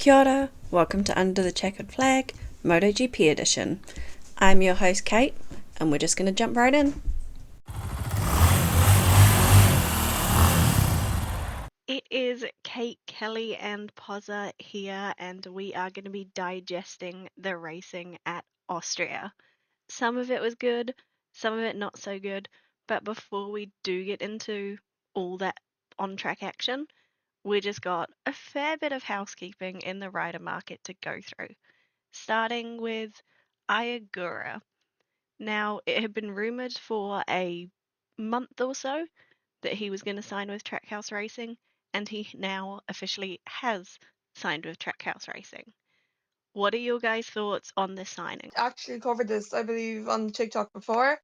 Kia ora, welcome to Under the Checkered Flag, MotoGP edition. I'm your host Kate, and we're just going to jump right in. It is Kate, Kelly and PozzA here, and we are going to be digesting the racing at Austria. Some of it was good, some of it not so good, but before we do get into all that on-track action, we just got a fair bit of housekeeping in the rider market to go through, starting with Ai Ogura. Now, it had been rumoured for a month or so that he was going to sign with Trackhouse Racing, and he now officially has signed with Trackhouse Racing. What are your guys' thoughts on this signing? Actually covered this, I believe, on TikTok before.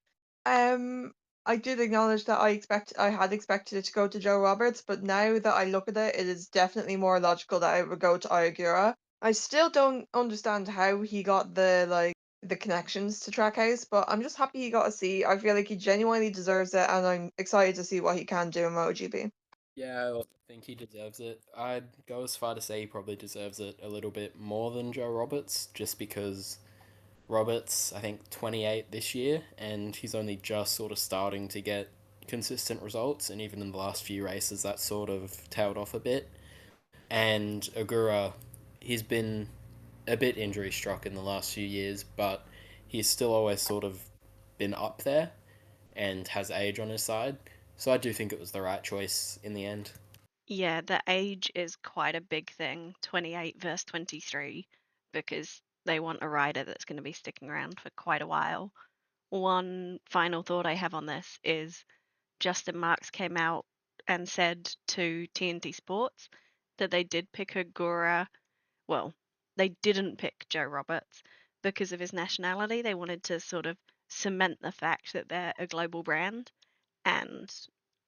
I did acknowledge that I had expected it to go to Joe Roberts, but now that I look at it, it is definitely more logical that it would go to Ai Ogura. I still don't understand how he got the connections to Trackhouse, but I'm just happy he got a seat. I feel like he genuinely deserves it, and I'm excited to see what he can do in MotoGP. Yeah, I also think he deserves it. I'd go as far to say he probably deserves it a little bit more than Joe Roberts, just because Roberts, I think, 28 this year, and he's only just sort of starting to get consistent results, and even in the last few races, that sort of tailed off a bit. And Ogura, he's been a bit injury struck in the last few years, but he's still always sort of been up there and has age on his side. So I do think it was the right choice in the end. Yeah, the age is quite a big thing, 28 versus 23, because they want a rider that's going to be sticking around for quite a while. One final thought I have on this is Justin Marks came out and said to TNT Sports that they did pick Ogura. Well, they didn't pick Joe Roberts because of his nationality. They wanted to sort of cement the fact that they're a global brand, and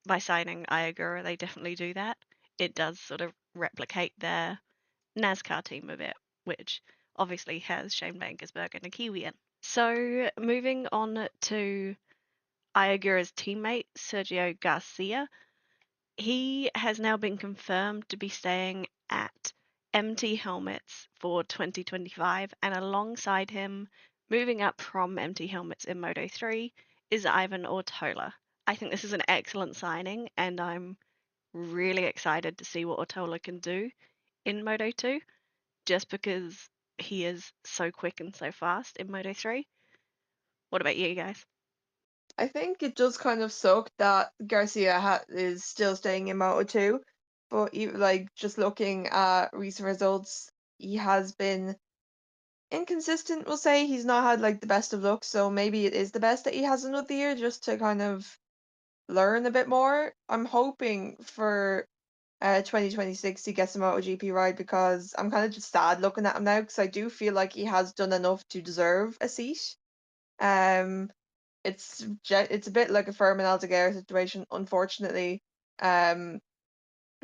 by signing Ai Ogura, they definitely do that. It does sort of replicate their NASCAR team a bit, which obviously has Shane Van Gisbergen and a Kiwi in. So moving on to Ai Ogura's teammate, Sergio Garcia. He has now been confirmed to be staying at MT Helmets for 2025, and alongside him, moving up from MT Helmets in Moto 3, is Ivan Ortola. I think this is an excellent signing, and I'm really excited to see what Ortola can do in Moto 2, just because he is so quick and so fast in Moto 3. What about you guys? I think it does kind of suck that Garcia is still staying in Moto 2, but even just looking at recent results, he has been inconsistent. We'll say he's not had the best of luck, so maybe it is the best that he has another year just to kind of learn a bit more. I'm hoping for 2026 he gets a MotoGP ride because I'm kind of just sad looking at him now because I do feel like he has done enough to deserve a seat. Um, it's a bit like a Furman Altogether situation. Unfortunately, um,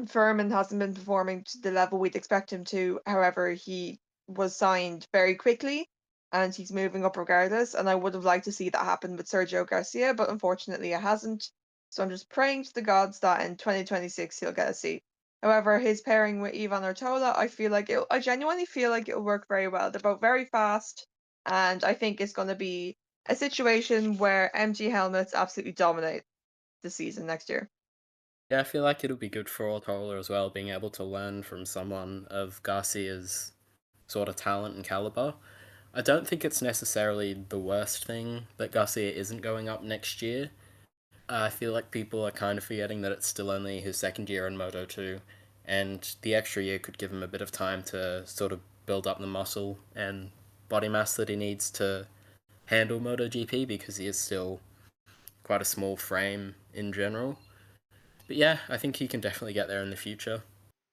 Furman hasn't been performing to the level we'd expect him to. However, he was signed very quickly, and he's moving up regardless. And I would have liked to see that happen with Sergio Garcia, but unfortunately, it hasn't. So I'm just praying to the gods that in 2026 he'll get a seat. However, his pairing with Ivan Ortola, I genuinely feel like it'll work very well. They're both very fast, and I think it's going to be a situation where MG helmets absolutely dominate the season next year. Yeah, I feel like it'll be good for Ortola as well, being able to learn from someone of Garcia's sort of talent and caliber. I don't think it's necessarily the worst thing that Garcia isn't going up next year. I feel like people are kind of forgetting that it's still only his second year in Moto 2, and the extra year could give him a bit of time to sort of build up the muscle and body mass that he needs to handle MotoGP because he is still quite a small frame in general. But yeah, I think he can definitely get there in the future.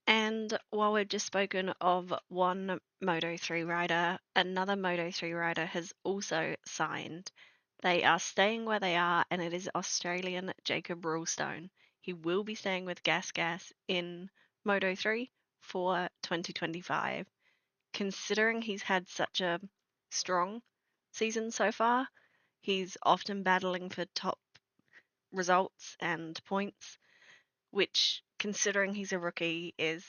And while we've just spoken of one Moto 3 rider, another Moto 3 rider has also signed. They are staying where they are, and it is Australian Jacob Roulstone. He will be staying with GASGAS in Moto 3 for 2025. Considering he's had such a strong season so far, he's often battling for top results and points, which, considering he's a rookie, is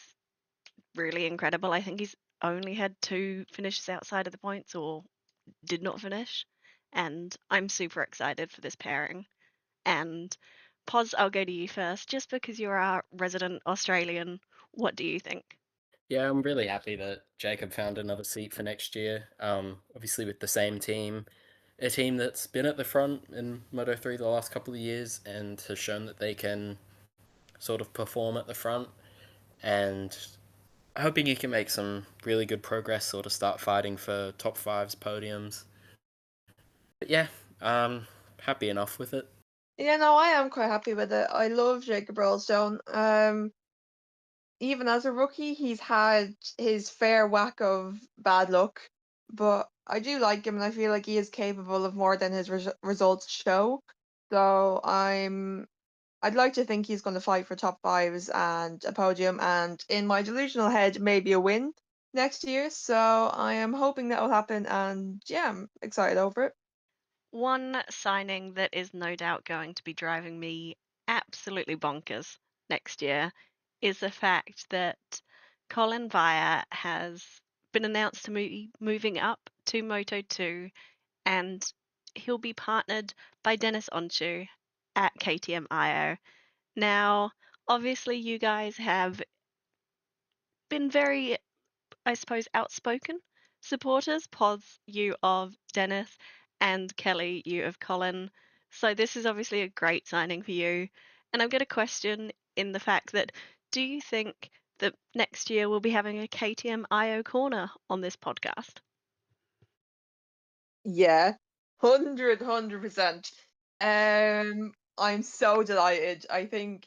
really incredible. I think he's only had 2 finishes outside of the points or did not finish, and I'm super excited for this pairing. And Poz, I'll go to you first, just because you're our resident Australian. What do you think? Yeah, I'm really happy that Jacob found another seat for next year. Obviously with the same team, a team that's been at the front in Moto3 the last couple of years and has shown that they can sort of perform at the front. And hoping he can make some really good progress, sort of start fighting for top fives, podiums. But yeah, happy enough with it. Yeah, no, I am quite happy with it. I love Jacob Roulstone. Even as a rookie, he's had his fair whack of bad luck, but I do like him, and I feel like he is capable of more than his results show. So I'd like to think he's going to fight for top fives and a podium, and in my delusional head, maybe a win next year. So I am hoping that will happen, and yeah, I'm excited over it. One signing that is no doubt going to be driving me absolutely bonkers next year is the fact that Colin Veijer has been announced to be moving up to Moto2, and he'll be partnered by Deniz Oncu at KTM IO. Now, obviously, you guys have been very, I suppose, outspoken supporters. Poz, you of Deniz, and Kelly, you of Colin. So this is obviously a great signing for you. And I've got a question in the fact that do you think that next year we'll be having a KTM IO corner on this podcast? Yeah, 100%. I'm so delighted. I think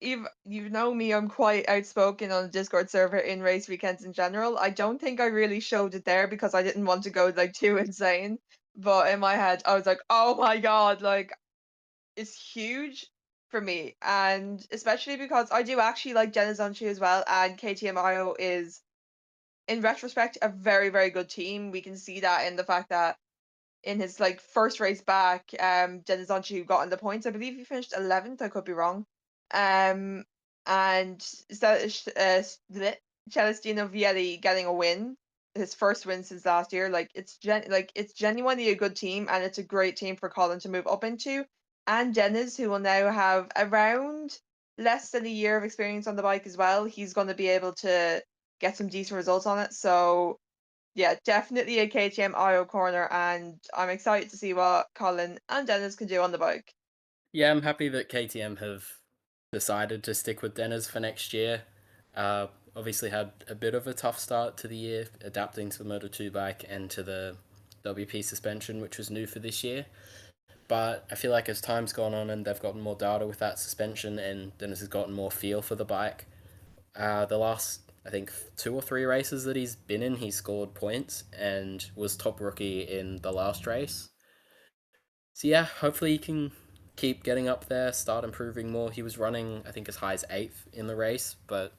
you know me, I'm quite outspoken on the Discord server in race weekends in general. I don't think I really showed it there because I didn't want to go like too insane. But in my head, I was like, oh my God, like it's huge for me. And especially because I do actually like Deniz Onchu as well, and KTM IO is in retrospect a very, very good team. We can see that in the fact that in his like first race back, Deniz Onchu got in the points. I believe he finished 11th. I could be wrong. Um, and Celestino Vieri getting a win, his first win since last year. Like it's genuinely a good team, and it's a great team for Colin to move up into. And Deniz, who will now have around less than a year of experience on the bike as well, he's going to be able to get some decent results on it. So yeah, definitely a KTM IO corner, and I'm excited to see what Colin and Deniz can do on the bike. Yeah, I'm happy that KTM have decided to stick with Deniz for next year. Obviously had a bit of a tough start to the year, adapting to the Moto2 bike and to the WP suspension, which was new for this year. But I feel like as time's gone on and they've gotten more data with that suspension and Deniz has gotten more feel for the bike, the last, I think, 2 or 3 races that he's been in, he scored points and was top rookie in the last race. So yeah, hopefully he can keep getting up there, start improving more. He was running, I think, as high as 8th in the race, but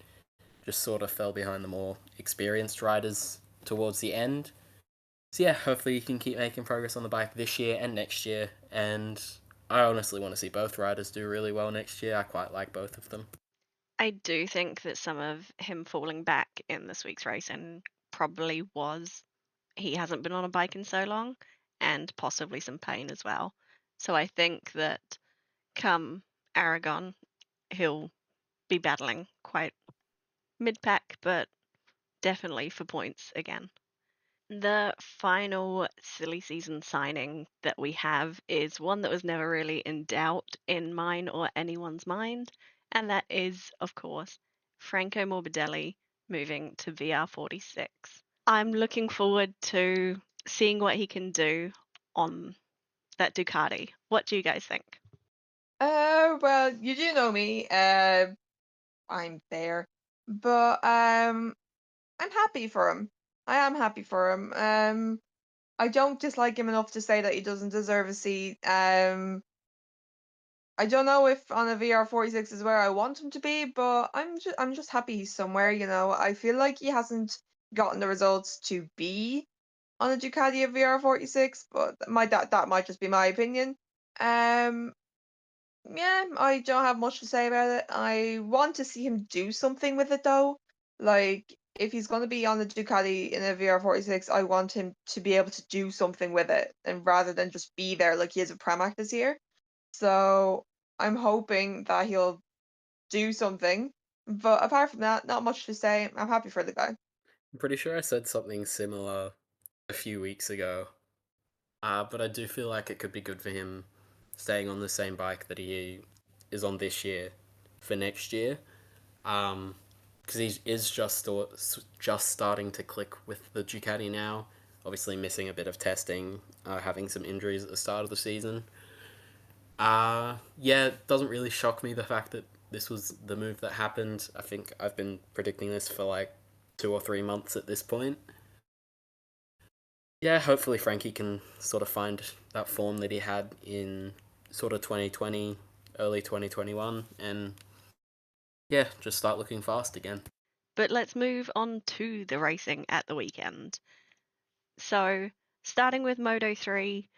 just sort of fell behind the more experienced riders towards the end. So yeah, hopefully he can keep making progress on the bike this year and next year. And I honestly want to see both riders do really well next year. I quite like both of them. I do think that some of him falling back in this week's race and probably was he hasn't been on a bike in so long and possibly some pain as well. So I think that come Aragon, he'll be battling quite mid pack, but definitely for points again. The final silly season signing that we have is one that was never really in doubt in mine or anyone's mind, and that is, of course, Franco Morbidelli moving to VR46. I'm looking forward to seeing what he can do on that Ducati. What do you guys think? Well, you do know me. I'm there, but I'm happy for him. I am happy for him. I don't dislike him enough to say that he doesn't deserve a seat. I don't know if on a VR46 is where I want him to be, but I'm just happy he's somewhere, you know. I feel like he hasn't gotten the results to be on a Ducati of VR46, but that might just be my opinion. Um yeah, I don't have much to say about it. I want to see him do something with it though. Like, if he's going to be on the Ducati in a VR46, I want him to be able to do something with it, and rather than just be there like he is a Pramac this year. So I'm hoping that he'll do something. But apart from that, not much to say. I'm happy for the guy. I'm pretty sure I said something similar a few weeks ago. But I do feel like it could be good for him staying on the same bike that he is on this year for next year. Because he is just starting to click with the Ducati now. Obviously, missing a bit of testing, having some injuries at the start of the season. Yeah, it doesn't really shock me the fact that this was the move that happened. I think I've been predicting this for like 2 or 3 months at this point. Yeah, hopefully Frankie can sort of find that form that he had in sort of 2020, early 2021, and yeah, just start looking fast again. But let's move on to the racing at the weekend. So, starting with Moto 3,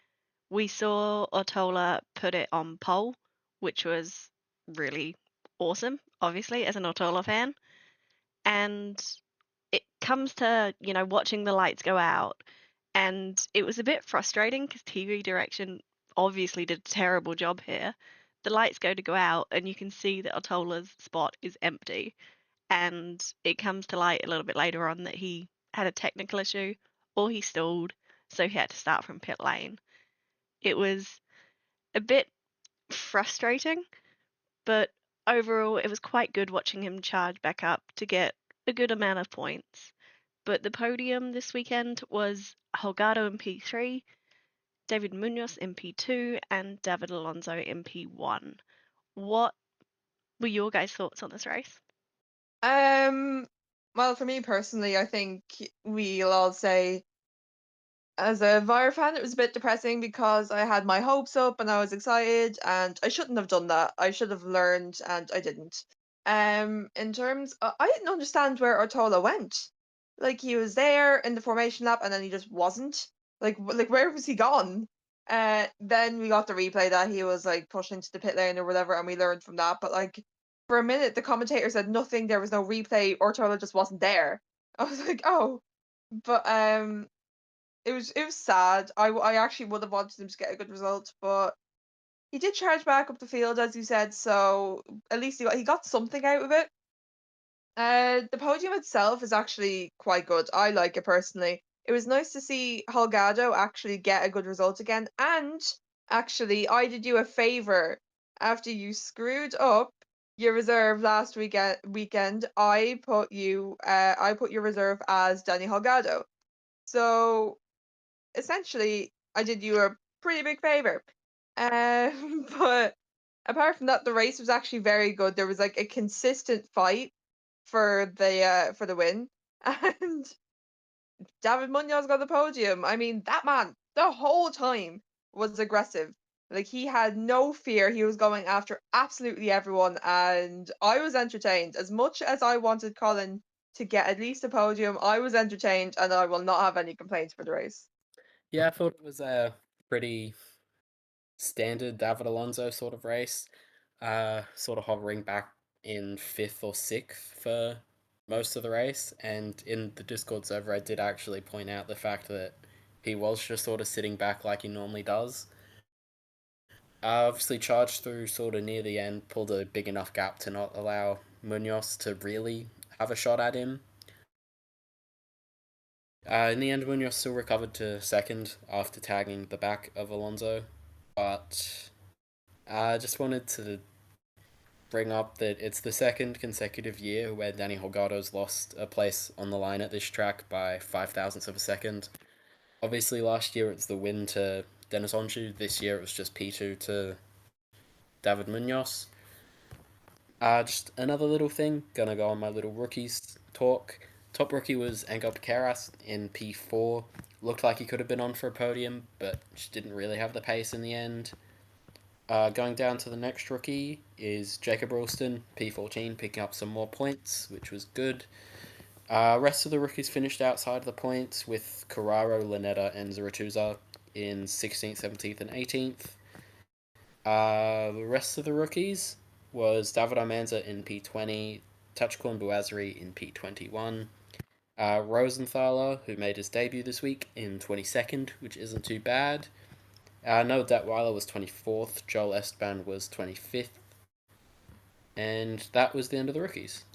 we saw Ortola put it on pole, which was really awesome, obviously, as an Ortola fan. And it comes to, watching the lights go out. And it was a bit frustrating because TV Direction obviously did a terrible job here. The lights go out, and you can see that Ortola's spot is empty. And it comes to light a little bit later on that he had a technical issue or he stalled, so he had to start from pit lane. It was a bit frustrating, but overall it was quite good watching him charge back up to get a good amount of points. But the podium this weekend was Holgado in P3, David Munoz in P2, and David Alonso in P1. What were your guys' thoughts on this race? Well, for me personally, I think we'll all say, as a Veijer fan, it was a bit depressing because I had my hopes up and I was excited, and I shouldn't have done that. I should have learned, and I didn't. In terms, I didn't understand where Ortola went. Like, he was there in the formation lap, and then he just wasn't. Like where was he gone? Then we got the replay that he was like pushing to the pit lane or whatever, and we learned from that. But like, for a minute, the commentator said nothing. There was no replay. Ortola just wasn't there. I was like, oh. But it was sad. I actually would have wanted him to get a good result, but he did charge back up the field, as you said, so at least he got something out of it. The podium itself is actually quite good. I like it personally. It was nice to see Holgado actually get a good result again, and actually, I did you a favor after you screwed up your reserve last weekend. I put your reserve as Danny Holgado. So essentially, I did you a pretty big favor. But apart from that, the race was actually very good. There was like a consistent fight for the win, and David Munoz got the podium. I mean, that man the whole time was aggressive. Like, he had no fear. He was going after absolutely everyone, and I was entertained. As much as I wanted Colin to get at least a podium, I was entertained, and I will not have any complaints for the race. Yeah, I thought it was a pretty standard David Alonso sort of race, sort of hovering back in 5th or 6th for most of the race. And in the Discord server, I did actually point out the fact that he was just sort of sitting back like he normally does. Obviously charged through sort of near the end, pulled a big enough gap to not allow Munoz to really have a shot at him. In the end, Munoz still recovered to second after tagging the back of Alonso, but I just wanted to bring up that it's the second consecutive year where Danny Holgado's lost a place on the line at this track by 5 thousandths of a second. Obviously, last year it was the win to Deniz Oncu. This year it was just P2 to David Munoz. Just another little thing, gonna go on my little rookies talk. Top rookie was Angel Piqueras in P4. Looked like he could have been on for a podium, but just didn't really have the pace in the end. Going down to the next rookie is Jacob Roulstone, P14, picking up some more points, which was good. Rest of the rookies finished outside the points with Carraro, Lanetta, and Zaratuza in 16th, 17th, and 18th. The rest of the rookies was David Armanza in P20, Touchcorn Buazri in P21. Rosenthaler, who made his debut this week, in 22nd, which isn't too bad. Noah Detweiler was 24th. Joel Esteban was 25th. And that was the end of the rookies.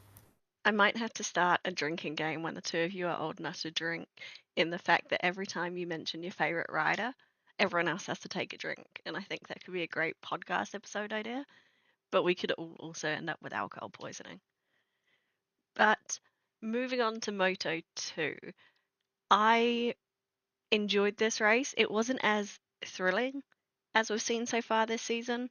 I might have to start a drinking game when the two of you are old enough to drink, in the fact that every time you mention your favorite rider, everyone else has to take a drink. And I think that could be a great podcast episode idea, but we could also end up with alcohol poisoning. But moving on to Moto 2, I enjoyed this race. It wasn't as thrilling as we've seen so far this season,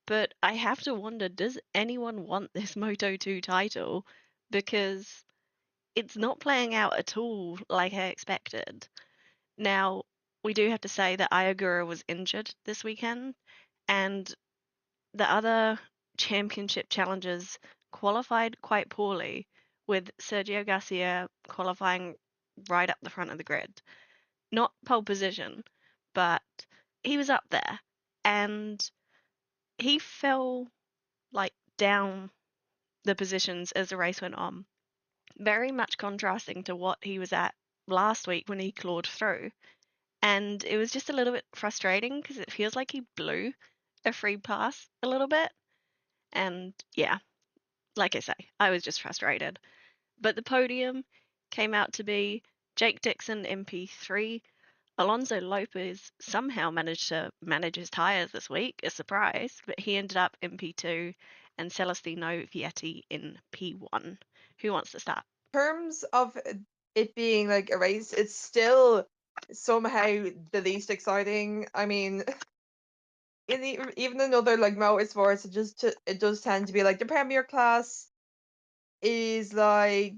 but I have to wonder, does anyone want this Moto 2 title? Because it's not playing out at all like I expected. Now, we do have to say that Ai Ogura was injured this weekend, and the other championship challengers qualified quite poorly, with Sergio Garcia qualifying right up the front of the grid. Not pole position, but he was up there, and he fell like down the positions as the race went on, very much contrasting to what he was at last week when he clawed through. And it was just a little bit frustrating because it feels like he blew a free pass a little bit. And yeah, like I say, I was just frustrated. But the podium came out to be Jake Dixon MP3. Alonso Lopez somehow managed to manage his tyres this week, a surprise, but he ended up in P2, and Celestino Vietti in P1. Who wants to start? In terms of it being like a race, it's still somehow the least exciting. I mean, even in other like motorsports, it does tend to be like the premier class is like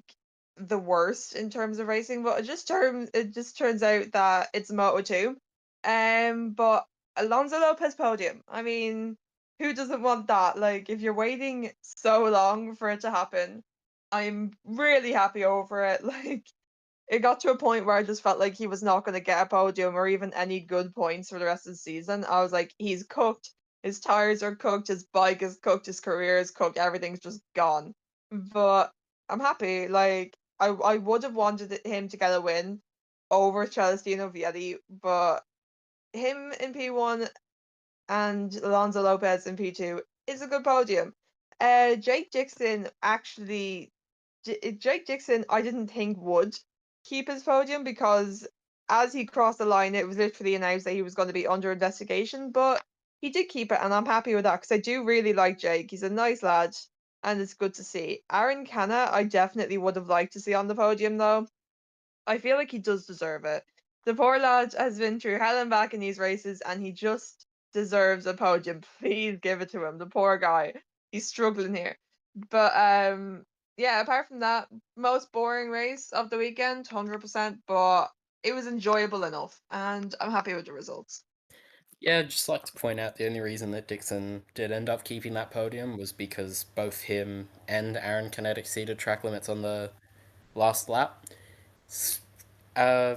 the worst in terms of racing, but it just turns out that it's Moto2. But Alonso Lopez podium. I mean, who doesn't want that? Like, if you're waiting so long for it to happen, I'm really happy over it. Like, it got to a point where I just felt like he was not going to get a podium or even any good points for the rest of the season. I was like, he's cooked. His tires are cooked. His bike is cooked. His career is cooked. Everything's just gone. But I'm happy. Like, I would have wanted him to get a win over Celestino Vietti, but him in P1 and Alonso Lopez in P2 is a good podium. Jake Dixon actually, Jake Dixon, I didn't think would keep his podium because as he crossed the line, it was literally announced that he was going to be under investigation, but he did keep it, and I'm happy with that because I do really like Jake. He's a nice lad, and it's good to see. Aaron Canna, I definitely would have liked to see on the podium, though. I feel like he does deserve it. The poor lad has been through hell and back in these races, and he just deserves a podium. Please give it to him. The poor guy. He's struggling here. But yeah, apart from that, most boring race of the weekend, 100%, but it was enjoyable enough, and I'm happy with the results. Yeah, I'd just like to point out the only reason that Dixon did end up keeping that podium was because both him and Aaron Canet exceeded track limits on the last lap. Uh,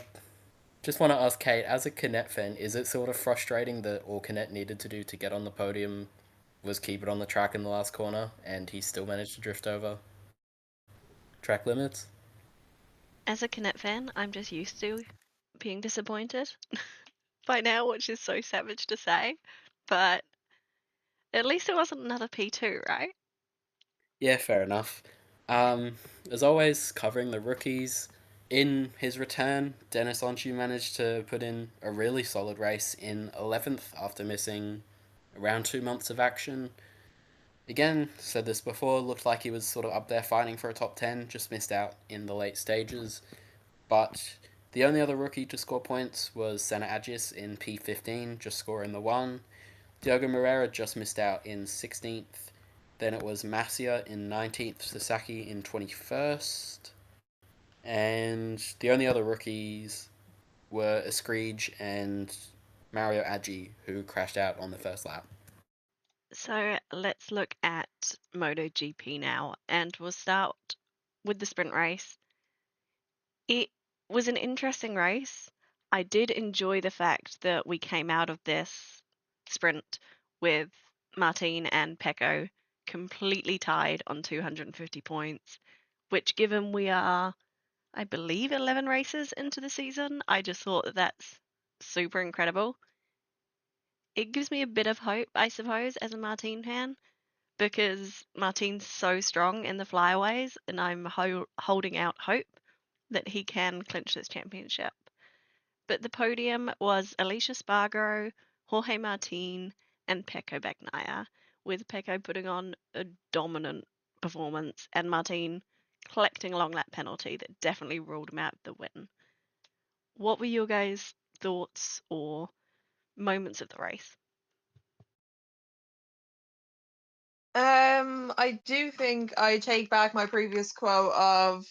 just want to ask Kate, as a Canet fan, is it sort of frustrating that all Canet needed to do to get on the podium was keep it on the track in the last corner, and he still managed to drift over track limits? As a Canet fan, I'm just used to being disappointed by now, which is so savage to say. But at least it wasn't another P2, right? Yeah, fair enough. As always, covering the rookies. In his return, Deniz Oncu managed to put in a really solid race in 11th after missing around 2 months of action. Again, said this before, looked like he was sort of up there fighting for a top 10, just missed out in the late stages. But the only other rookie to score points was Senna Agis in P15, just scoring the 1. Diogo Moreira just missed out in 16th. Then it was Masia in 19th, Sasaki in 21st. And the only other rookies were Eskrige and Mario Agi, who crashed out on the first lap. So let's look at MotoGP now, and we'll start with the sprint race. It was an interesting race. I did enjoy the fact that we came out of this sprint with Martin and Pecco completely tied on 250 points, which given we are, I believe, 11 races into the season, I just thought that that's super incredible. It gives me a bit of hope, I suppose, as a Martin fan, because Martin's so strong in the flyaways, and I'm holding out hope that he can clinch this championship. But the podium was Alicia Spargo, Jorge Martin, and Pecco Bagnaia, with Pecco putting on a dominant performance and Martin collecting a long lap penalty that definitely ruled him out the win. What were your guys' thoughts or moments of the race? I do think I take back my previous quote of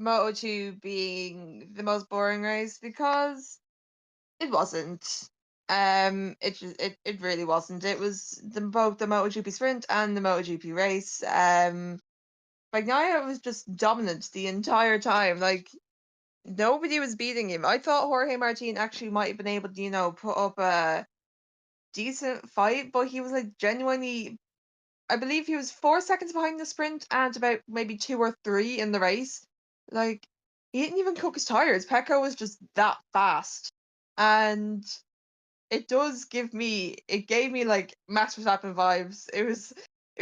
Moto2 being the most boring race, because it wasn't. It really wasn't. It was both the MotoGP sprint and the MotoGP race. Bagnaia was just dominant the entire time. Like, nobody was beating him. I thought Jorge Martin actually might have been able to, put up a decent fight, but he was like genuinely. I believe he was 4 seconds behind the sprint and about maybe 2 or 3 in the race. Like, he didn't even cook his tires. Pecco was just that fast. And it gave me like Max Verstappen vibes. It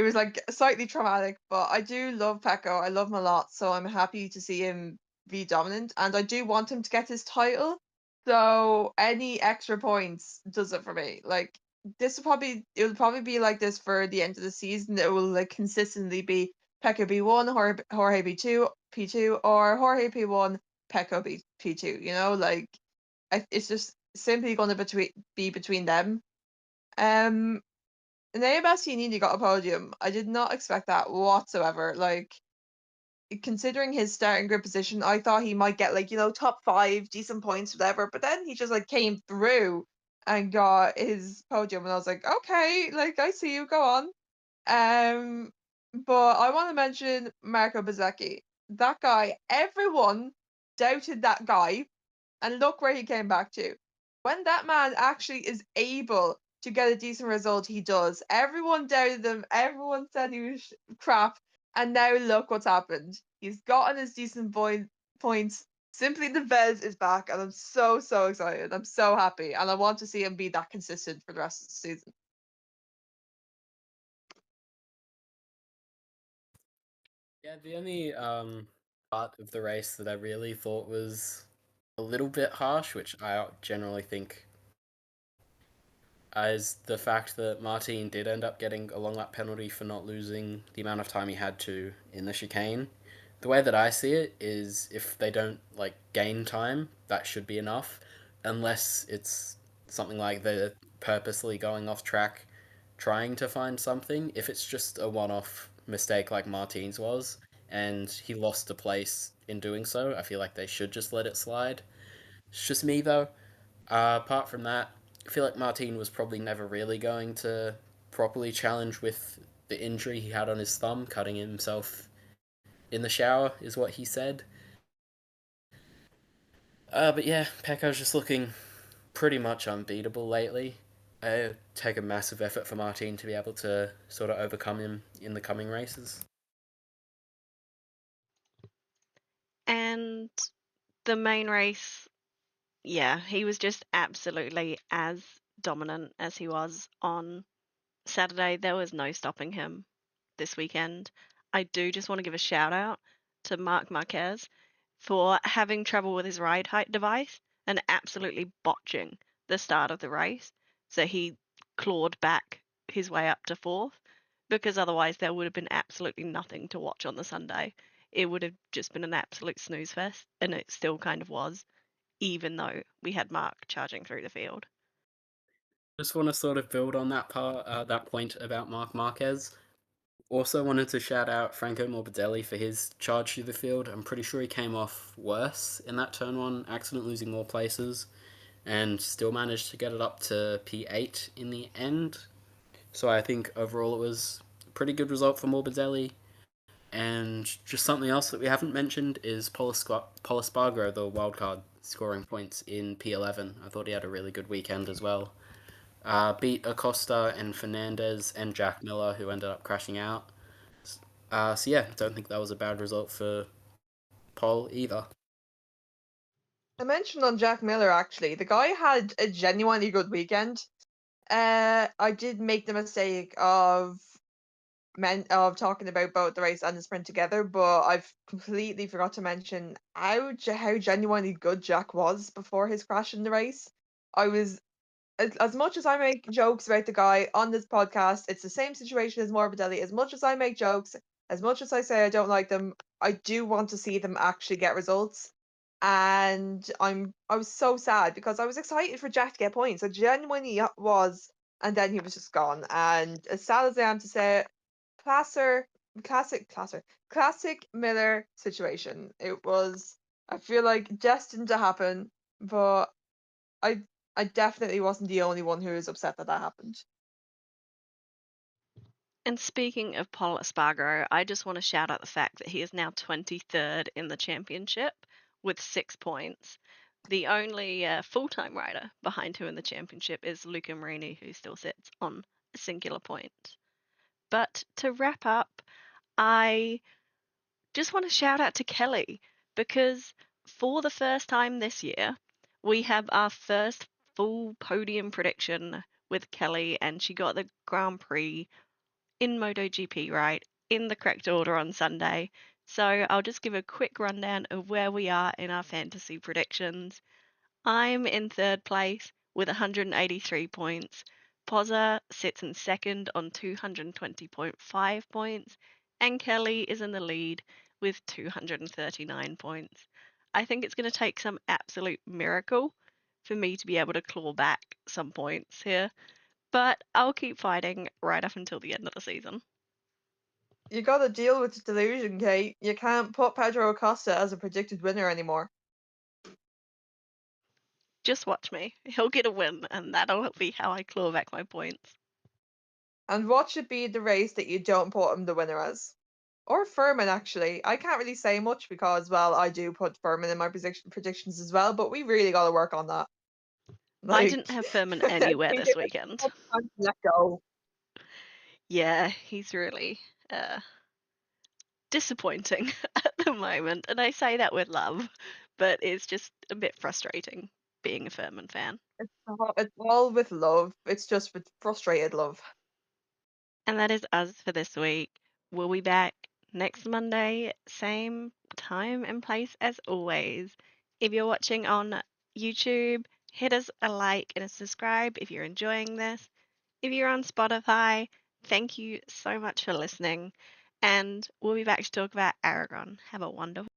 was like slightly traumatic, but I do love Pecco. I love him a lot, so I'm happy to see him be dominant, and I do want him to get his title. So any extra points does it for me. Like, it'll probably be like this for the end of the season. It will like consistently be Pecco B1, Jorge B2, P2, or Jorge P1, Pecco P2. Like, it's just simply going to be between them. Nea Bastianini got a podium. I did not expect that whatsoever. Like, considering his starting grid position, I thought he might get like, top 5, decent points, whatever. But then he just like came through and got his podium, and I was like, okay, like, I see you, go on. But I want to mention Marco Bezzecchi. That guy, everyone doubted that guy, and look where he came back to. When that man actually is able to get a decent result, he does. Everyone doubted him. Everyone said he was crap. And now look what's happened. He's gotten his decent points. Simply the belt is back, and I'm so, so excited. I'm so happy. And I want to see him be that consistent for the rest of the season. Yeah, the only part of the race that I really thought was a little bit harsh, which I generally think, is the fact that Martin did end up getting a long lap penalty for not losing the amount of time he had to in the chicane. The way that I see it is, if they don't like gain time, that should be enough, unless it's something like they're purposely going off track trying to find something. If it's just a one-off mistake like Martin's was, and he lost a place in doing so, I feel like they should just let it slide. It's just me though. Apart from that, I feel like Martin was probably never really going to properly challenge with the injury he had on his thumb, cutting himself in the shower, is what he said. But yeah, Pecco's just looking pretty much unbeatable lately. It take a massive effort for Martin to be able to sort of overcome him in the coming races. And the main race, yeah, he was just absolutely as dominant as he was on Saturday. There was no stopping him this weekend. I do just want to give a shout out to Marc Marquez for having trouble with his ride height device and absolutely botching the start of the race. So he clawed back his way up to 4th, because otherwise there would have been absolutely nothing to watch on the Sunday. It would have just been an absolute snooze fest, and it still kind of was, even though we had Mark charging through the field. Just want to sort of build on that that point about Marc Marquez. Also wanted to shout out Franco Morbidelli for his charge through the field. I'm pretty sure he came off worse in that turn 1 accident, losing more places, and still managed to get it up to P8 in the end. So I think overall it was a pretty good result for Morbidelli. And just something else that we haven't mentioned is Paul Espargaro, the wildcard, scoring points in P11. I thought he had a really good weekend as well. beat Acosta and Fernandez and Jack Miller, who ended up crashing out. So yeah, don't think that was a bad result for Pol either. I mentioned on Jack Miller actually, the guy had a genuinely good weekend. I did make the mistake of talking about both the race and the sprint together, but I've completely forgot to mention how genuinely good Jack was before his crash in the race. I was as much as I make jokes about the guy on this podcast, it's the same situation as Morbidelli. As much as I make jokes, as much as I say I don't like them, I do want to see them actually get results. And I was so sad because I was excited for Jack to get points. I genuinely was, and then he was just gone. And as sad as I am to say it, classer, classic Miller situation. It was, I feel like, destined to happen, but I I definitely wasn't the only one who was upset that that happened. And speaking of Pol Espargaro, I just want to shout out the fact that he is now 23rd in the championship with 6 points. The only full-time rider behind him in the championship is Luca Marini, who still sits on a singular point. But to wrap up, I just want to shout out to Kelly because for the first time this year, we have our first full podium prediction with Kelly, and she got the Grand Prix in MotoGP right in the correct order on Sunday. So I'll just give a quick rundown of where we are in our fantasy predictions. I'm in third place with 183 points. PozzA sits in second on 220.5 points, and Kelly is in the lead with 239 points. I think it's going to take some absolute miracle for me to be able to claw back some points here, but I'll keep fighting right up until the end of the season. You gotta deal with the delusion, Kate. You can't put Pedro Acosta as a predicted winner anymore. Just watch me. He'll get a win, and that'll be how I claw back my points. And what should be the race that you don't put him the winner as? Or Furman, actually. I can't really say much because, well, I do put Furman in my predictions as well, but we really gotta work on that. I Like, didn't have Furman anywhere this weekend. let go. Yeah, he's really disappointing at the moment, and I say that with love, but it's just a bit frustrating being a Furman fan. It's all with love. It's just with frustrated love. And that is us for this week. We'll be back next Monday, same time and place as always. If you're watching on YouTube, hit us a like and a subscribe if you're enjoying this. If you're on Spotify, thank you so much for listening. And we'll be back to talk about Aragon. Have a wonderful